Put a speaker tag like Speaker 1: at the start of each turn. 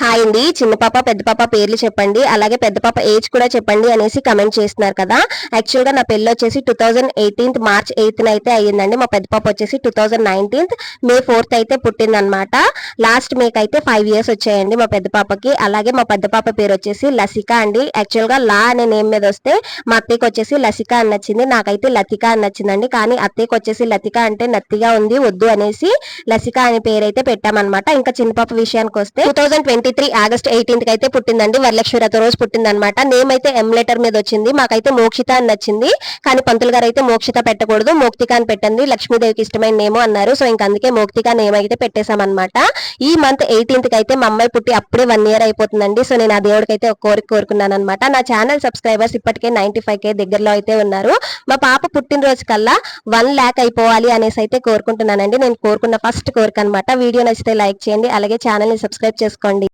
Speaker 1: Hi అండి. చిన్న పాప పెద్ద పాప పేర్లు చెప్పండి, అలాగే పెద్ద పాప ఏజ్ కూడా చెప్పండి అనేసి కమెంట్ చేస్తున్నారు కదా. యాక్చువల్ గా నా పెళ్లి వచ్చేసి 2018 మార్చ్ 8 అయితే అయ్యిందండి. మా పెద్ద పాప వచ్చేసి 2019 మే 4 అయితే పుట్టిందనమాట. లాస్ట్ మేక్ అయితే 5 years వచ్చాయండి మా పెద్ద పాపకి. అలాగే మా పెద్ద పాప పేరు వచ్చేసి లసిక అండి. యాక్చువల్ గా లా అనే నేమ్ మీద వస్తే మా అత్తయ్యకి వచ్చేసి లసిక అని నచ్చింది, నాకైతే లతిక అని నచ్చిందండి. కానీ అత్తయ్యకి వచ్చేసి లతిక అంటే నత్తిగా ఉంది, వద్దు అనేసి లసిక అనే పేరు అయితే పెట్టామన్నమాట. ఇంకా చిన్న పాప విషయానికి వస్తే 2023 ఆగస్ట్ 18 అయితే పుట్టిందండి. వరలక్ష్మి వ్రత రోజు పుట్టిందనమాట. నేమ్ అయితే ఎం లెటర్ మీద వచ్చింది. మాకైతే మోక్షిత అని నచ్చింది, కానీ పంతులు గారు అయితే మోక్షిత పెట్టకూడదు, మోక్తిక అని పెట్టండి, లక్ష్మీదేవికి ఇష్టమైన నేమో అన్నారు. సో ఇంక అందుకే మోక్తిక నేమ్ అయితే పెట్టేశామన్నమాట. ఈ మంత్ 18 అయితే మా అమ్మాయి పుట్టి అప్పుడే 1 year అయిపోతుందండి. సో నేను ఆ దేవుడికి అయితే ఒక కోరిక కోరుకున్నాను అనమాట. నా ఛానల్ సబ్స్క్రైబర్స్ ఇప్పటికే 95K దగ్గరలో అయితే ఉన్నారు. మా పాప పుట్టినరోజు కల్లా 1 lakh అయిపోవాలి అనేసి అయితే కోరుకుంటున్నానండి. నేను కోరుకున్న ఫస్ట్ కోరిక అనమాట. వీడియో నచ్చితే లైక్ చేయండి, అలాగే ఛానల్ ని సబ్స్క్రైబ్ చేసుకోండి.